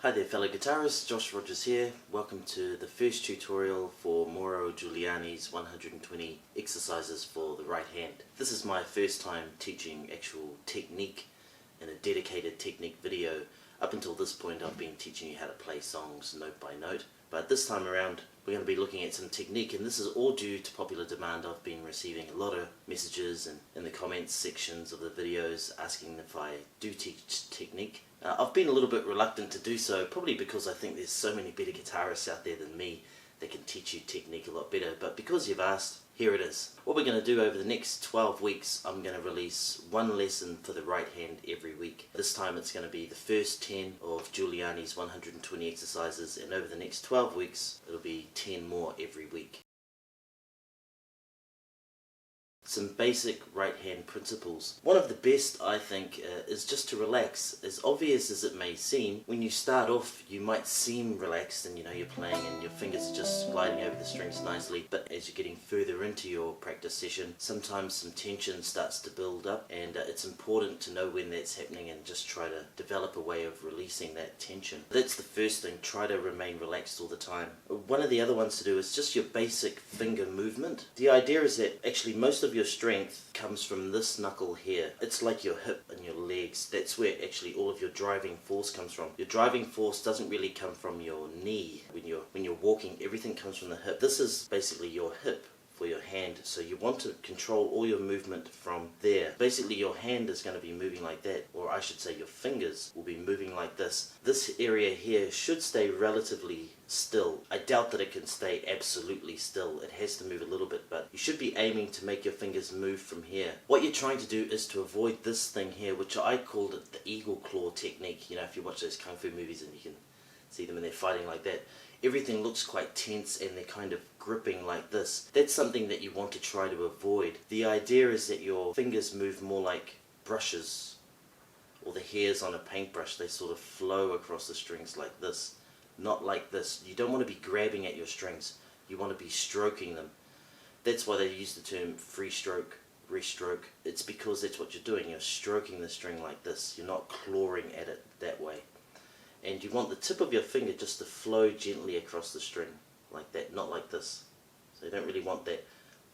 Hi there fellow guitarists, Josh Rogers here. Welcome to the first tutorial for Mauro Giuliani's 120 exercises for the right hand. This is my first time teaching actual technique in a dedicated technique video. Up until this point I've been teaching you how to play songs note by note, but this time around we're going to be looking at some technique, and this is all due to popular demand. I've been receiving a lot of messages and in the comments sections of the videos asking if I do teach technique. I've been a little bit reluctant to do so, probably because I think there's so many better guitarists out there than me that can teach you technique a lot better, but because you've asked, here it is. What we're going to do over the next 12 weeks, I'm going to release one lesson for the right hand every week. This time it's going to be the first 10 of Giuliani's 120 exercises, and over the next 12 weeks it'll be 10 more every week. Some basic right hand principles. One of the best, I think, is just to relax. As obvious as it may seem, when you start off you might seem relaxed and you're playing and your fingers are just gliding over the strings nicely, but as you're getting further into your practice session, sometimes some tension starts to build up, and it's important to know when that's happening and just try to develop a way of releasing that tension. That's the first thing. Try to remain relaxed all the time. One of the other ones to do is just your basic finger movement. The idea is that actually most of your strength comes from this knuckle here. It's like your hip and your legs. That's where actually all of your driving force comes from. Your driving force doesn't really come from your knee. When you're walking, everything comes from the hip. This is basically your hip for your hand, so you want to control all your movement from there. Basically your hand is going to be moving like that, or I should say your fingers will be moving like this. This area here should stay relatively still. I doubt that it can stay absolutely still. It has to move a little bit, but you should be aiming to make your fingers move from here. What you're trying to do is to avoid this thing here, which I called it the eagle claw technique. If you watch those kung fu movies and you can see them and they're fighting like that, everything looks quite tense and they're kind of gripping like this. That's something that you want to try to avoid. The idea is that your fingers move more like brushes or the hairs on a paintbrush. They sort of flow across the strings like this, not like this. You don't want to be grabbing at your strings. You want to be stroking them. That's why they use the term free stroke, rest stroke. It's because that's what you're doing. You're stroking the string like this. You're not clawing at it that way. And you want the tip of your finger just to flow gently across the string, like that, not like this. So you don't really want that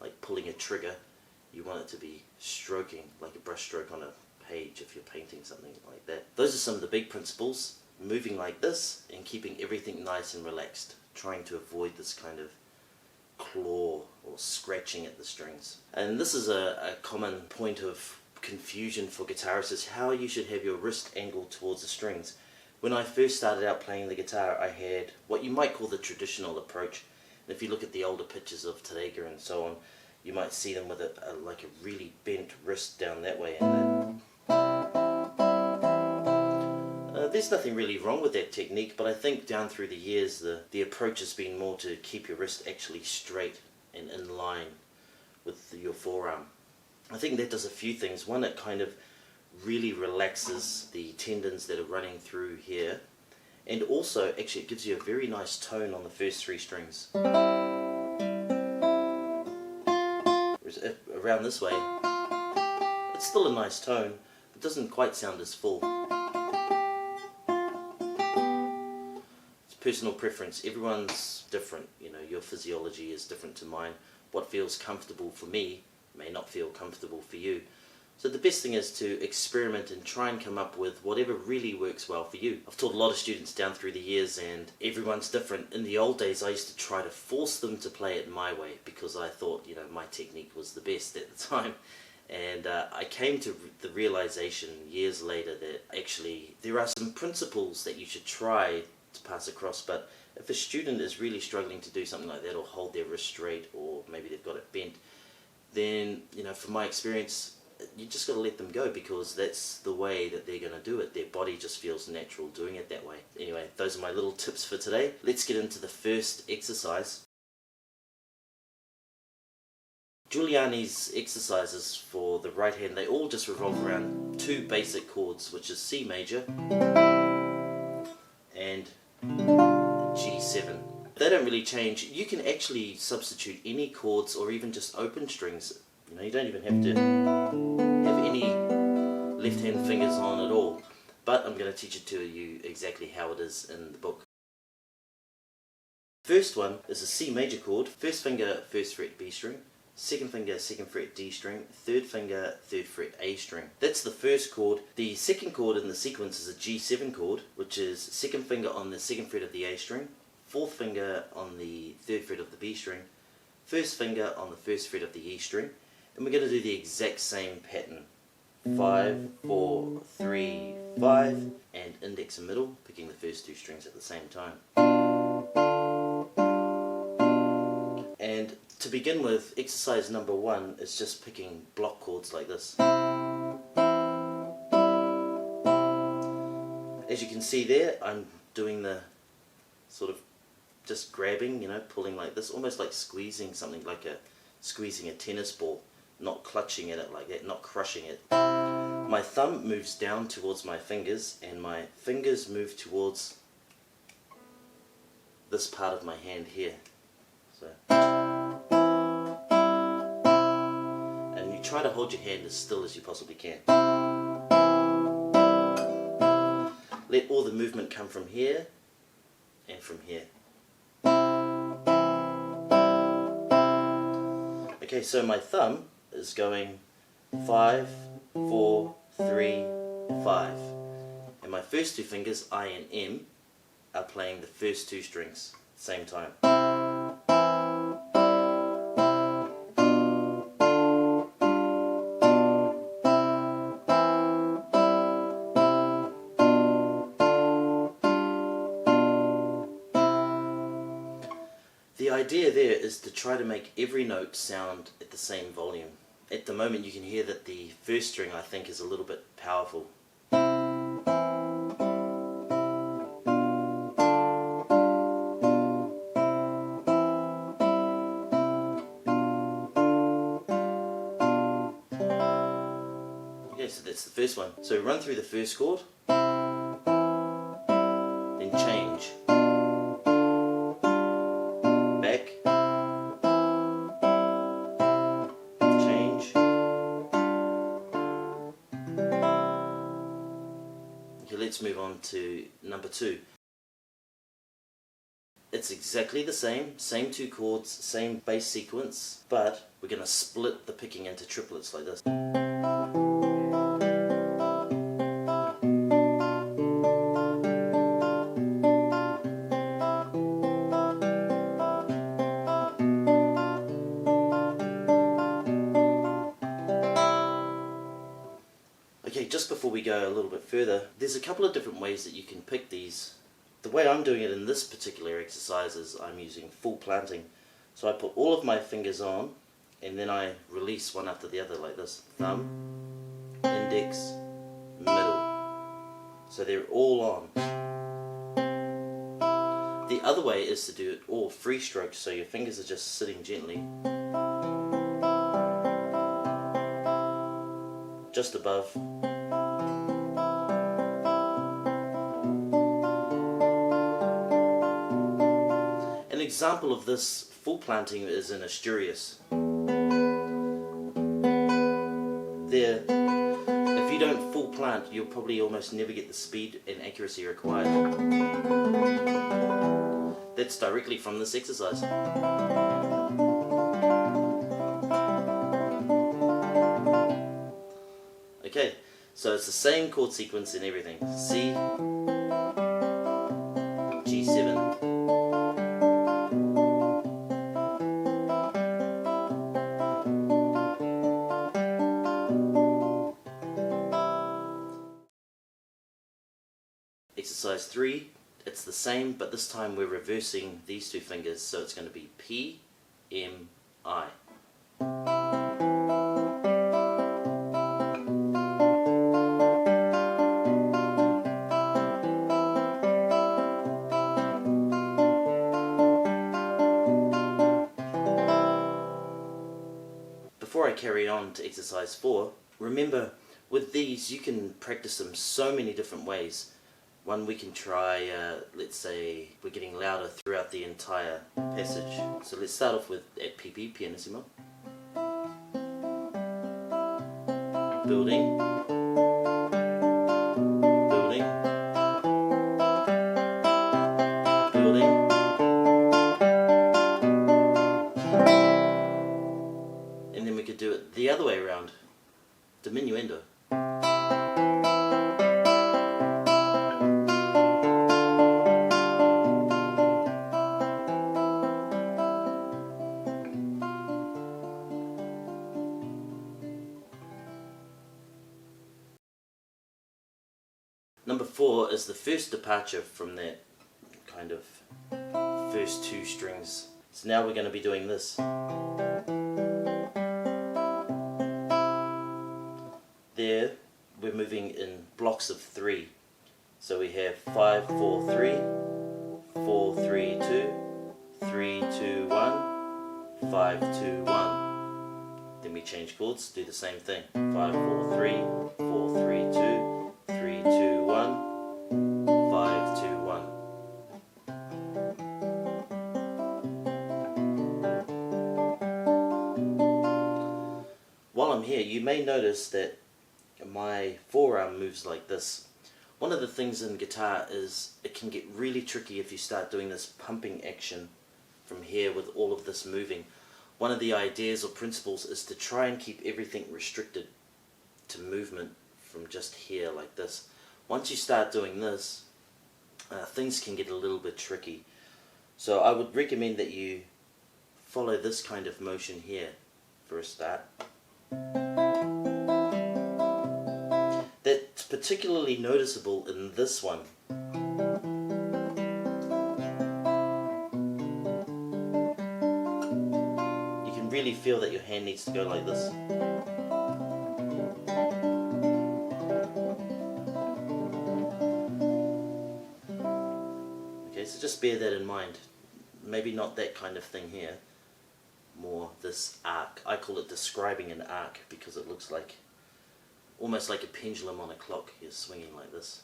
like pulling a trigger. You want it to be stroking, like a brush stroke on a page if you're painting something like that. Those are some of the big principles. Moving like this and keeping everything nice and relaxed. Trying to avoid this kind of claw or scratching at the strings. And this is a common point of confusion for guitarists, is how you should have your wrist angled towards the strings. When I first started out playing the guitar, I had what you might call the traditional approach. And if you look at the older pictures of Tadega and so on, you might see them with like a really bent wrist down that way. And there's nothing really wrong with that technique, but I think down through the years the approach has been more to keep your wrist actually straight and in line with your forearm. I think that does a few things. One, it kind of really relaxes the tendons that are running through here, and also actually it gives you a very nice tone on the first three strings. Whereas around this way it's still a nice tone, but doesn't quite sound as full. It's personal preference. Everyone's different. Your physiology is different to mine. What feels comfortable for me may not feel comfortable for you. So the best thing is to experiment and try and come up with whatever really works well for you. I've taught a lot of students down through the years and everyone's different. In the old days I used to try to force them to play it my way because I thought my technique was the best at the time. And I came to the realization years later that actually there are some principles that you should try to pass across, but if a student is really struggling to do something like that or hold their wrist straight, or maybe they've got it bent, then from my experience you just got to let them go, because that's the way that they're going to do it. Their body just feels natural doing it that way. Anyway, those are my little tips for today. Let's get into the first exercise. Giuliani's exercises for the right hand, they all just revolve around two basic chords, which is C major and G7. They don't really change. You can actually substitute any chords or even just open strings. You don't even have to have any left hand fingers on at all. but I'm going to teach it to you exactly how it is in the book. First one is a C major chord, first finger 1st fret B string, second finger 2nd fret D string, third finger 3rd fret A string. That's the first chord. The second chord in the sequence is a G7 chord, which is second finger on the 2nd fret of the A string, fourth finger on the 3rd fret of the B string, first finger on the 1st fret of the E string, and we're going to do the exact same pattern. 5, 4, 3, 5, and index and middle, picking the first two strings at the same time. And to begin with, exercise number 1 is just picking block chords like this. As you can see there, I'm doing the sort of just grabbing, pulling like this, almost like squeezing something, like squeezing a tennis ball, not clutching at it like that, not crushing it. My thumb moves down towards my fingers, and my fingers move towards this part of my hand here. So, and you try to hold your hand as still as you possibly can. Let all the movement come from here and from here. Okay, so my thumb is going 5, 4, 3, 5. And my first two fingers, I and M, are playing the first two strings at the same time. The idea there is to try to make every note sound at the same volume. At the moment you can hear that the first string, I think, is a little bit powerful. Okay, so that's the first one. So run through the first chord, then change. Back, change. Okay, let's move on to number 2. It's exactly the same two chords, same bass sequence, but we're going to split the picking into triplets like this. Okay, just before we go a little bit further, there's a couple of different ways that you can pick these. The way I'm doing it in this particular exercise is I'm using full planting. So I put all of my fingers on, and then I release one after the other like this. Thumb, index, middle. So they're all on. The other way is to do it all free strokes, so your fingers are just sitting gently just above. An example of this full planting is in Asturias. There, if you don't full plant, you'll probably almost never get the speed and accuracy required. That's directly from this exercise. Okay, so it's the same chord sequence and everything. C, G7. Exercise 3, it's the same, but this time we're reversing these two fingers, so it's going to be P, M, I. Before I carry on to exercise 4, remember with these you can practice them so many different ways. One, we can try, let's say we're getting louder throughout the entire passage. So let's start off with at PP, pianissimo. Building, building, is the first departure from that kind of first two strings. So now we're going to be doing this. There we're moving in blocks of 3. So we have 5, 4, 3, 4, 3, 2, 3, 2, 1, 5, 2, 1. Then we change chords, do the same thing. 5, 4, 3, 4, 3, 2, 3, 2, 1, 5, 2, 1. While I'm here, you may notice that my forearm moves like this. One of the things in guitar is it can get really tricky if you start doing this pumping action from here with all of this moving. One of the ideas or principles is to try and keep everything restricted to movement from just here like this. Once you start doing this, things can get a little bit tricky. So I would recommend that you follow this kind of motion here for a start. That's particularly noticeable in this one. You can really feel that your hand needs to go like this. Okay, so just bear that in mind. Maybe not that kind of thing here, more this arc. I call it describing an arc because it looks like almost like a pendulum on a clock. You're swinging like this.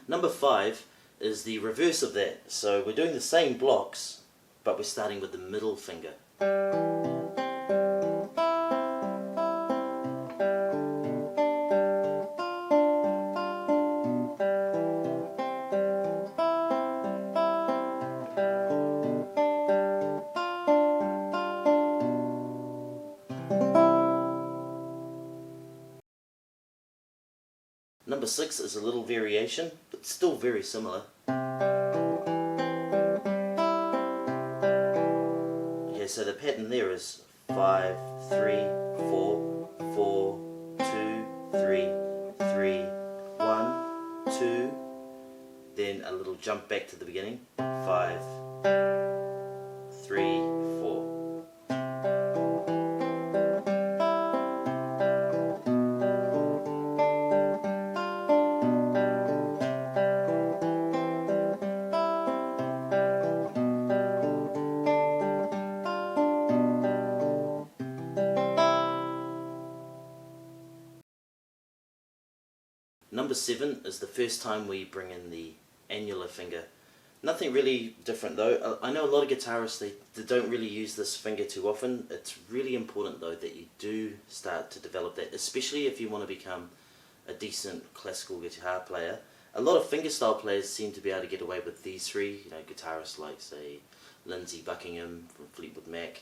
Number 5 is the reverse of that. So we're doing the same blocks, but we're starting with the middle finger. Number 6 is a little variation, but still very similar. Okay, so the pattern there is 5, 3, 4, 4, 2, 3, 3, 1, 2, then a little jump back to the beginning, 5, 3, 4. Number 7 is the first time we bring in the annular finger. Nothing really different though. I know a lot of guitarists, they don't really use this finger too often. It's really important though that you do start to develop that, especially if you want to become a decent classical guitar player. A lot of fingerstyle players seem to be able to get away with these three. You know, guitarists like, say, Lindsey Buckingham from Fleetwood Mac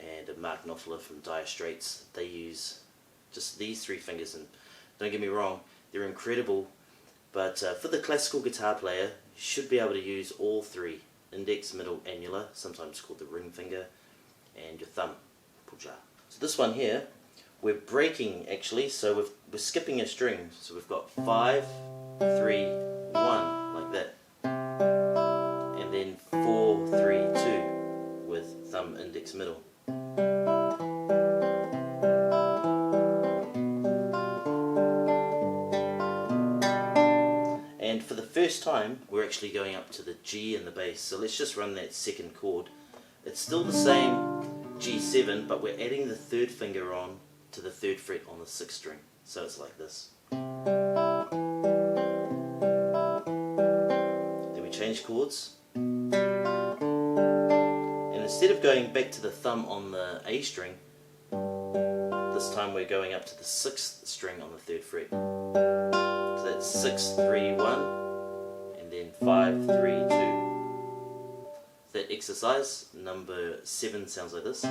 and Mark Knopfler from Dire Straits. They use just these 3 fingers, and don't get me wrong, they're incredible, but for the classical guitar player, you should be able to use all 3, index, middle, annular, sometimes called the ring finger, and your thumb, Pulgar. So this one here, we're breaking actually, so we're skipping a string, so we've got 5, 3, 1, like that, and then 4, 3, 2, with thumb, index, middle. And for the first time, we're actually going up to the G in the bass. So let's just run that second chord. It's still the same G7, but we're adding the 3rd finger on to the 3rd fret on the 6th string. So it's like this. Then we change chords. And instead of going back to the thumb on the A string, this time we're going up to the 6th string on the 3rd fret. So that's 6, 3, 1, and then 5, 3, 2. That exercise, number 7, sounds like this.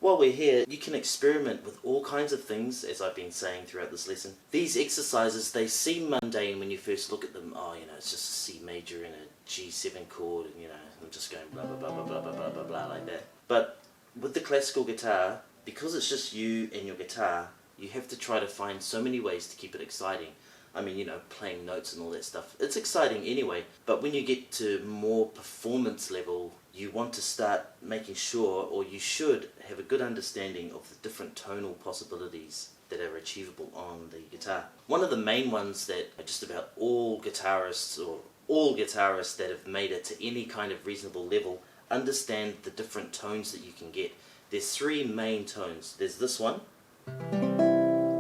While while we're here, you can experiment with all kinds of things, as I've been saying throughout this lesson. These exercises, they seem mundane when you first look at them. Oh, you know, it's just a C major and a G7 chord, and you know, I'm just going blah blah blah blah blah blah blah blah blah like that. But with the classical guitar, because it's just you and your guitar, you have to try to find so many ways to keep it exciting. I mean, you know, playing notes and all that stuff. It's exciting anyway, but when you get to more performance level, you want to start making sure, or you should have a good understanding of the different tonal possibilities that are achievable on the guitar. One of the main ones that just about all guitarists, or all guitarists that have made it to any kind of reasonable level, understand the different tones that you can get. There's three main tones. There's this one,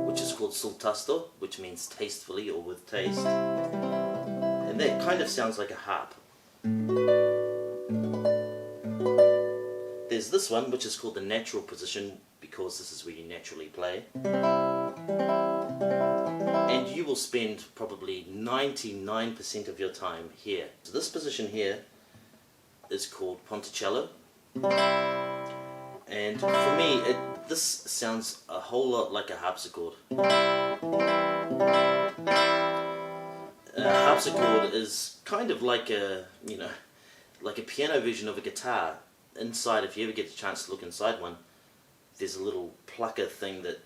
which is called sul tasto, which means tastefully or with taste. And that kind of sounds like a harp. There's this one, which is called the natural position, because this is where you naturally play. And you will spend probably 99% of your time here. So this position here is called Ponticello. And for me, this sounds a whole lot like a harpsichord. A harpsichord is kind of like a, you know, like a piano version of a guitar. Inside, if you ever get a chance to look inside one, there's a little plucker thing that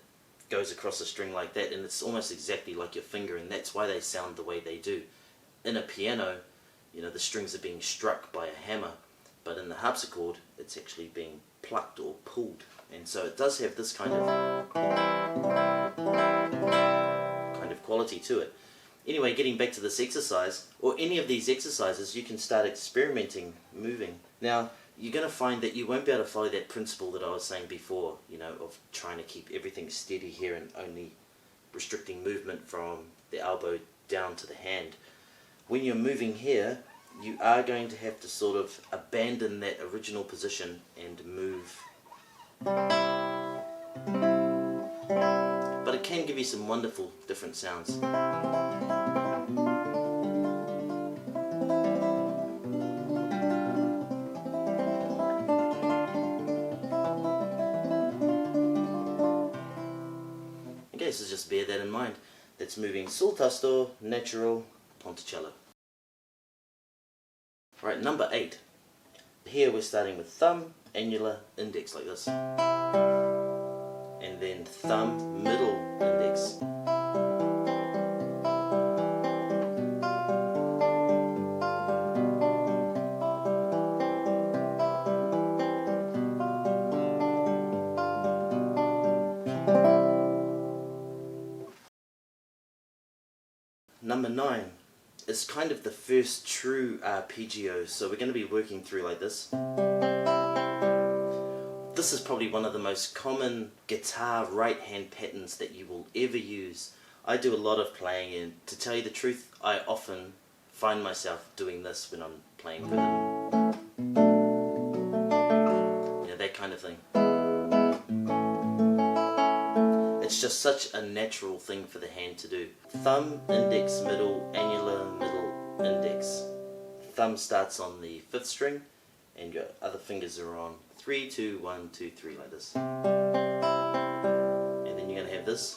goes across a string like that, and it's almost exactly like your finger, and that's why they sound the way they do. In a piano, you know, the strings are being struck by a hammer, but in the harpsichord, it's actually being plucked or pulled, and so it does have this kind of quality to it. Anyway, getting back to this exercise, or any of these exercises, you can start experimenting, moving. Now, you're going to find that you won't be able to follow that principle that I was saying before, you know, of trying to keep everything steady here and only restricting movement from the elbow down to the hand. When you're moving here, you are going to have to sort of abandon that original position and move. But it can give you some wonderful different sounds. Okay, so just bear that in mind. That's moving sul tasto, natural, Ponticello. Right, number 8. Here we're starting with thumb, annular, index like this. And then thumb, middle, index. Number 9 is kind of the first true arpeggio, so we're going to be working through like this. This is probably one of the most common guitar right hand patterns that you will ever use. I do a lot of playing, and to tell you the truth, I often find myself doing this when I'm playing rhythm. You know, that kind of thing. It's just such a natural thing for the hand to do. Thumb, index, middle, annular, middle, index. Thumb starts on the 5th string, and your other fingers are on 3, 2, 1, 2, 3 like this. And then you're going to have this.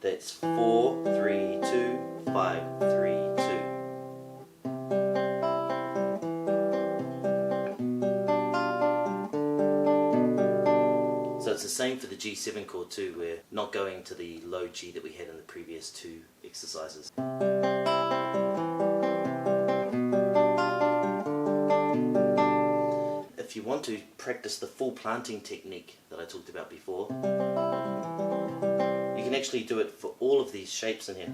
That's 4, 3, 2, 5, 3, 2. So it's the same for the G7 chord too. We're not going to the low G that we had in the previous 2 exercises. If you want to practice the full planting technique that I talked about before, you can actually do it for all of these shapes in here.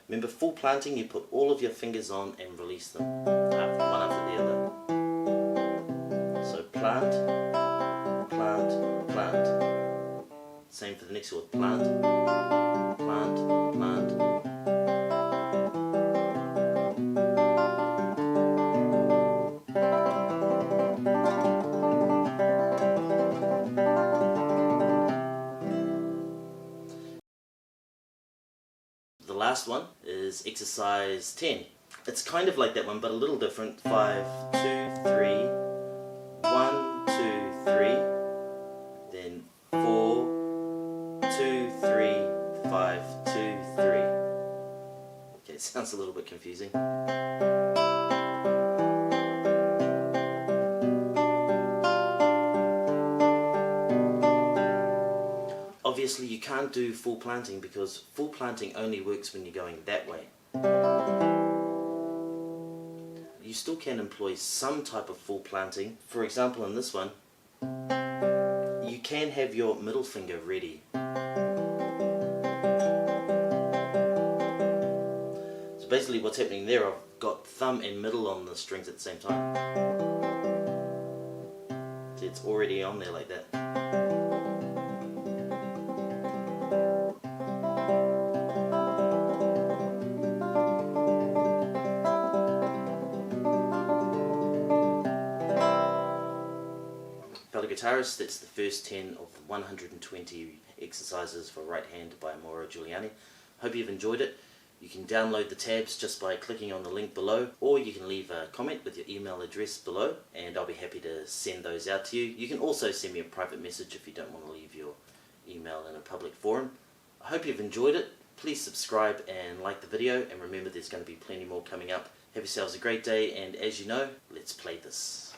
Remember, full planting, you put all of your fingers on and release them, one after the other. So plant, plant, plant. Same for the next chord. Plant, plant, plant. The last one is exercise 10. It's kind of like that one, but a little different. 5, 2, 3, 4, 2, 3, 5, 2, 3. Okay, it sounds a little bit confusing. Obviously you can't do full planting because full planting only works when you're going that way. You still can employ some type of full planting. For example, in this one, you can have your middle finger ready. So basically what's happening there, I've got thumb and middle on the strings at the same time. See, it's already on there like that. Fellow guitarists, that's the first 10 of the 120 exercises for right hand by Mauro Giuliani. Hope you've enjoyed it. You can download the tabs just by clicking on the link below, or you can leave a comment with your email address below and I'll be happy to send those out to you. You can also send me a private message if you don't want to leave your email in a public forum. I hope you've enjoyed it. Please subscribe and like the video, and remember there's going to be plenty more coming up. Have yourselves a great day, and as you know, let's play this.